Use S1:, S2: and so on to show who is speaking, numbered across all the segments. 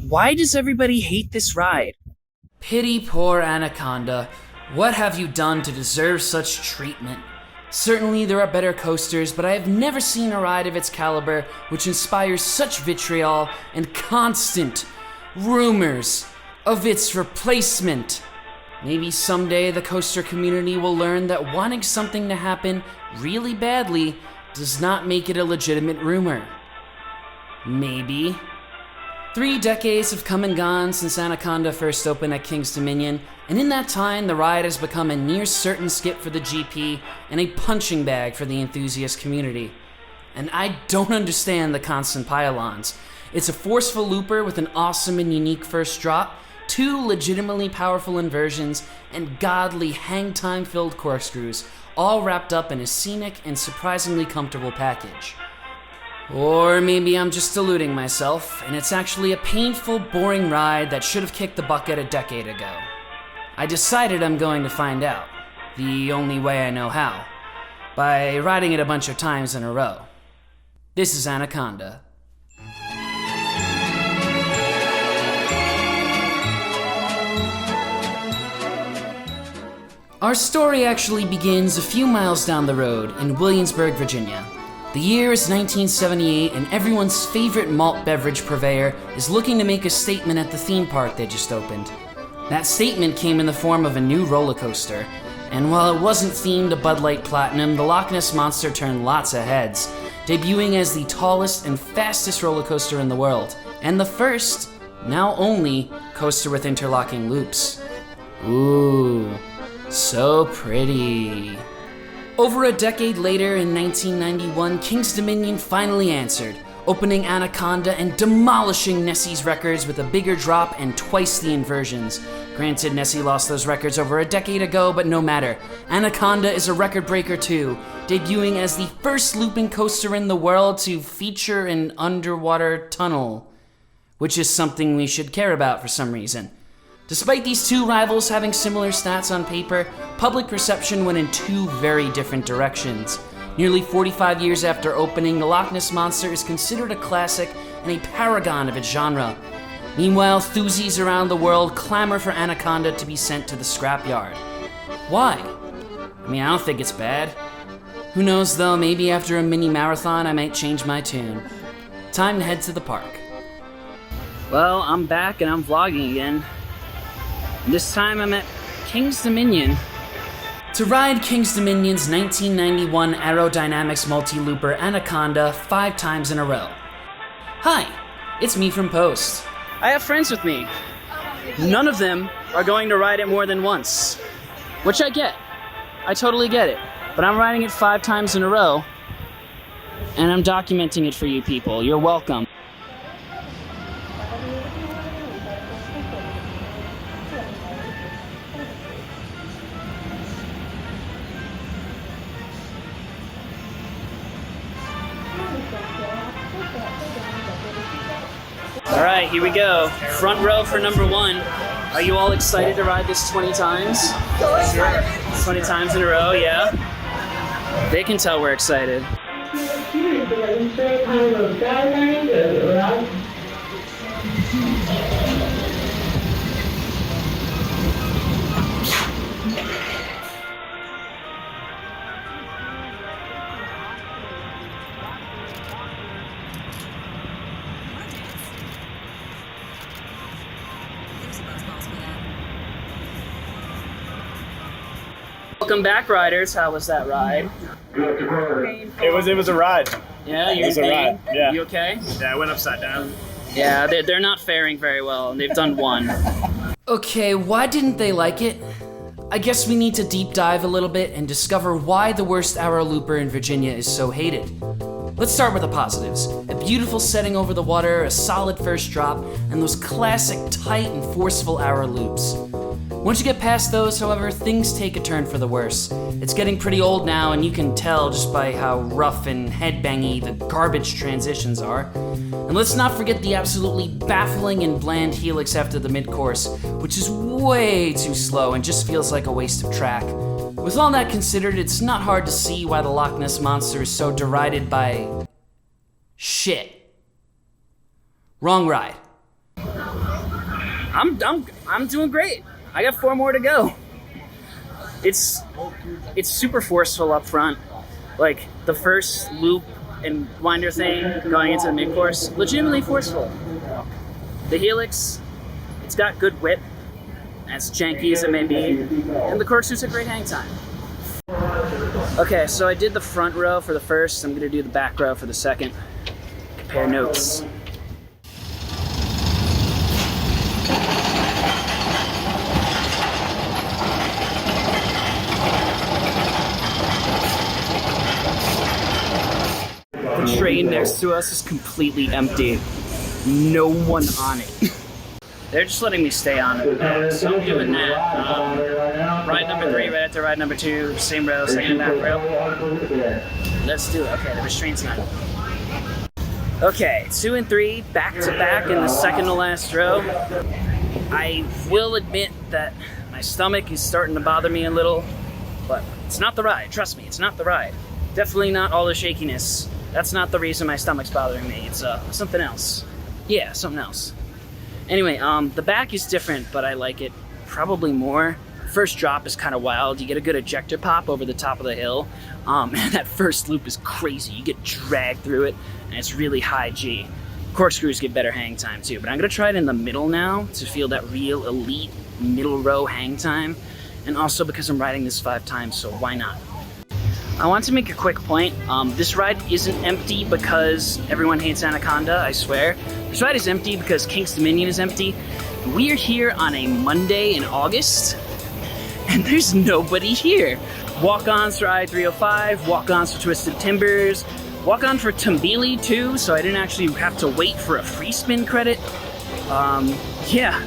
S1: Why does everybody hate this ride?
S2: Pity poor Anaconda. What have you done to deserve such treatment? Certainly there are better coasters, but I have never seen a ride of its caliber which inspires such vitriol and constant rumors of its replacement. Maybe someday the coaster community will learn that wanting something to happen really badly does not make it a legitimate rumor. Maybe. 3 decades have come and gone since Anaconda first opened at King's Dominion, and in that time the ride has become a near certain skip for the GP and a punching bag for the enthusiast community. And I don't understand the constant pile-ons. It's a forceful looper with an awesome and unique first drop, 2 legitimately powerful inversions, and godly hang-time-filled corkscrews, all wrapped up in a scenic and surprisingly comfortable package. Or maybe I'm just deluding myself, and it's actually a painful, boring ride that should have kicked the bucket a decade ago. I decided I'm going to find out, the only way I know how, by riding it a bunch of times in a row. This is Anaconda. Our story actually begins a few miles down the road in Williamsburg, Virginia. The year is 1978, and everyone's favorite malt beverage purveyor is looking to make a statement at the theme park they just opened. That statement came in the form of a new roller coaster, and while it wasn't themed to Bud Light Platinum, the Loch Ness Monster turned lots of heads, debuting as the tallest and fastest roller coaster in the world, and the first, now only, coaster with interlocking loops. Ooh, so pretty. Over a decade later, in 1991, King's Dominion finally answered, opening Anaconda and demolishing Nessie's records with a bigger drop and twice the inversions. Granted, Nessie lost those records over a decade ago, but no matter. Anaconda is a record breaker too, debuting as the first looping coaster in the world to feature an underwater tunnel, which is something we should care about for some reason. Despite these 2 rivals having similar stats on paper, public perception went in 2 very different directions. Nearly 45 years after opening, the Loch Ness Monster is considered a classic and a paragon of its genre. Meanwhile, enthusiasts around the world clamor for Anaconda to be sent to the scrapyard. Why? I mean, I don't think it's bad. Who knows though, maybe after a mini marathon I might change my tune. Time to head to the park. Well, I'm back and I'm vlogging again. This time I'm at King's Dominion to ride King's Dominion's 1991 Aerodynamics multi-looper Anaconda 5 times in a row. Hi, it's me from Post. I have friends with me. None of them are going to ride it more than once, which I get. I totally get it. But I'm riding it 5 times in a row, and I'm documenting it for you people. You're welcome. Alright, here we go. Front row for number 1. Are you all excited to ride this 20 times? Sure. 20 times in a row, yeah? They can tell we're excited. Welcome back, riders. How was that ride?
S3: It was a ride.
S2: Yeah, you're
S3: It was a ride, yeah.
S2: You okay?
S3: Yeah, I went upside down.
S2: Yeah, they're not faring very well, and they've done 1. Okay, why didn't they like it? I guess we need to deep dive a little bit and discover why the worst arrow looper in Virginia is so hated. Let's start with the positives. A beautiful setting over the water, a solid first drop, and those classic tight and forceful arrow loops. Once you get past those, however, things take a turn for the worse. It's getting pretty old now, and you can tell just by how rough and headbangy the garbage transitions are. And let's not forget the absolutely baffling and bland helix after the mid-course, which is way too slow and just feels like a waste of track. With all that considered, it's not hard to see why the Loch Ness Monster is so derided by... shit. Wrong ride.
S1: I'm doing great. I got 4 more to go. It's super forceful up front. Like the first loop and winder thing going into the mid-course, legitimately forceful. The helix, it's got good whip, as janky as it may be, and the corkscrew's a great hang time. Okay, so I did the front row for the first. I'm gonna do the back row for the second. Compare notes. The train next to us is completely empty. No one on it. They're just letting me stay on it. So I'm doing that. Ride number 3 right after ride number 2, same row, second and back row. Let's do it. Okay, the restraint's not. Okay, 2 and 3 back to back in the second to last row. I will admit that my stomach is starting to bother me a little, but it's not the ride. Trust me, it's not the ride. Definitely not all the shakiness. That's not the reason my stomach's bothering me. It's something else. Yeah, something else. Anyway, the back is different, but I like it probably more. First drop is kind of wild. You get a good ejector pop over the top of the hill. And that first loop is crazy. You get dragged through it, and it's really high G. Corkscrews get better hang time too, but I'm gonna try it in the middle now to feel that real elite middle row hang time. And also because I'm riding this 5 times, so why not? I want to make a quick point. This ride isn't empty because everyone hates Anaconda, I swear. This ride is empty because King's Dominion is empty. We're here on a Monday in August, and there's nobody here. Walk-ons for I-305, walk-ons for Twisted Timbers, walk-on for Tambili too, so I didn't actually have to wait for a free spin credit. Yeah,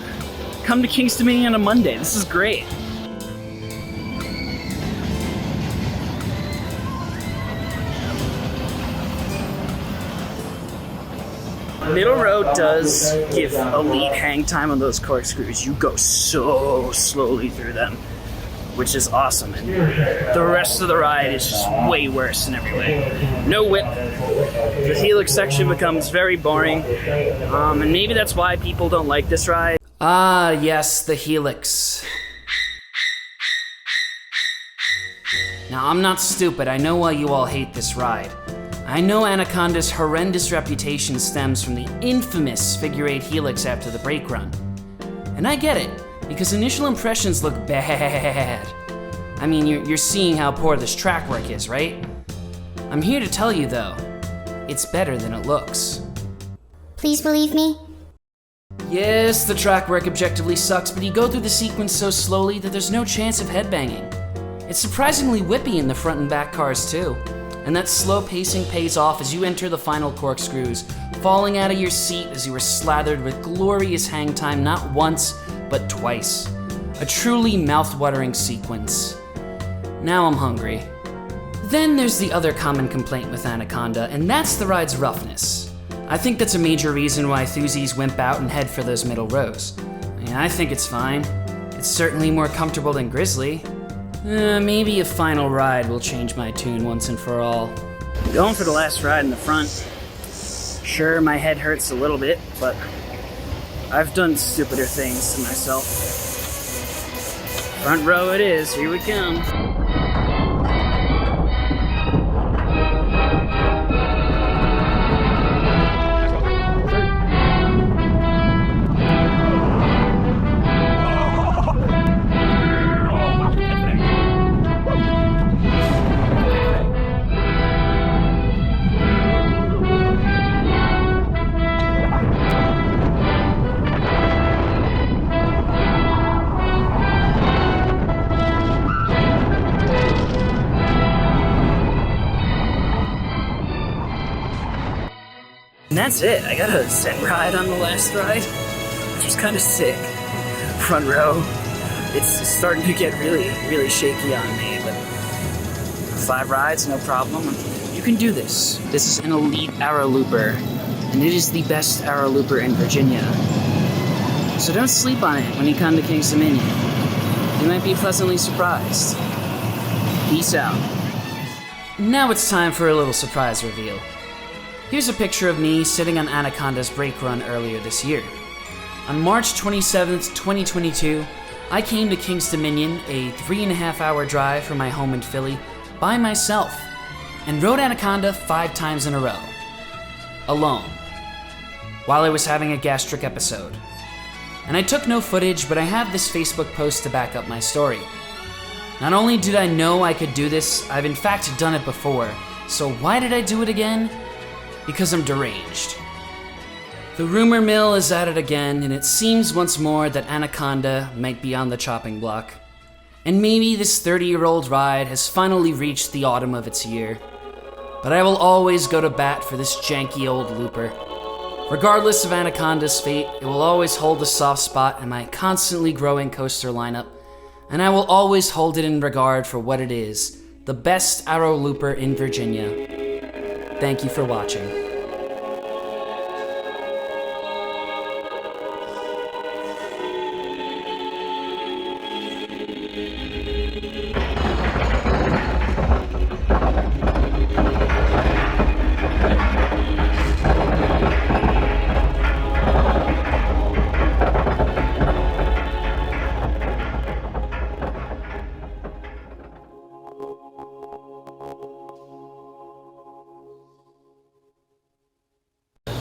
S1: come to King's Dominion on a Monday. This is great. Middle row does give elite hang time on those corkscrews. You go so slowly through them, which is awesome. And the rest of the ride is just way worse in every way. No whip. The helix section becomes very boring. And maybe that's why people don't like this ride.
S2: Ah, yes, the helix. Now, I'm not stupid. I know why you all hate this ride. I know Anaconda's horrendous reputation stems from the infamous figure 8 helix after the brake run. And I get it, because initial impressions look bad. I mean, you're seeing how poor this track work is, right? I'm here to tell you, though, it's better than it looks.
S4: Please believe me?
S2: Yes, the track work objectively sucks, but you go through the sequence so slowly that there's no chance of headbanging. It's surprisingly whippy in the front and back cars, too. And that slow pacing pays off as you enter the final corkscrews, falling out of your seat as you are slathered with glorious hang time not once, but twice. A truly mouth-watering sequence. Now I'm hungry. Then there's the other common complaint with Anaconda, and that's the ride's roughness. I think that's a major reason why enthusiasts wimp out and head for those middle rows. I mean, I think it's fine. It's certainly more comfortable than Grizzly. Maybe a final ride will change my tune once and for all.
S1: Going for the last ride in the front. Sure, my head hurts a little bit, but I've done stupider things to myself. Front row it is, here we come. And that's it. I got a Zen ride on the last ride, which was kind of sick. Front row, it's starting to get really shaky on me, but 5 rides, no problem. You can do this. This is an elite arrow looper, and it is the best arrow looper in Virginia. So don't sleep on it when you come to King's Dominion. You might be pleasantly surprised. Peace out.
S2: Now it's time for a little surprise reveal. Here's a picture of me sitting on Anaconda's brake run earlier this year. On March 27th, 2022, I came to King's Dominion, a 3.5-hour drive from my home in Philly, by myself, and rode Anaconda 5 times in a row. Alone. While I was having a gastric episode. And I took no footage, but I have this Facebook post to back up my story. Not only did I know I could do this, I've in fact done it before, so why did I do it again? Because I'm deranged. The rumor mill is at it again, and it seems once more that Anaconda might be on the chopping block. And maybe this 30-year-old ride has finally reached the autumn of its year. But I will always go to bat for this janky old looper. Regardless of Anaconda's fate, it will always hold a soft spot in my constantly growing coaster lineup, and I will always hold it in regard for what it is, the best arrow looper in Virginia. Thank you for watching.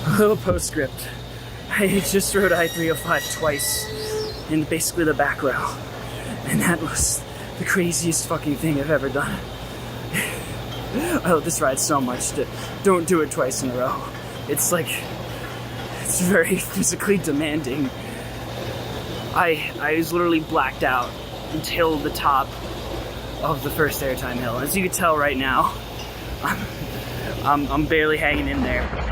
S1: A little postscript. I just rode I-305 twice in basically the back row, and that was the craziest fucking thing I've ever done. I love this ride so much. Don't do it twice in a row. It's very physically demanding. I was literally blacked out until the top of the first airtime hill. As you can tell right now, I'm barely hanging in there.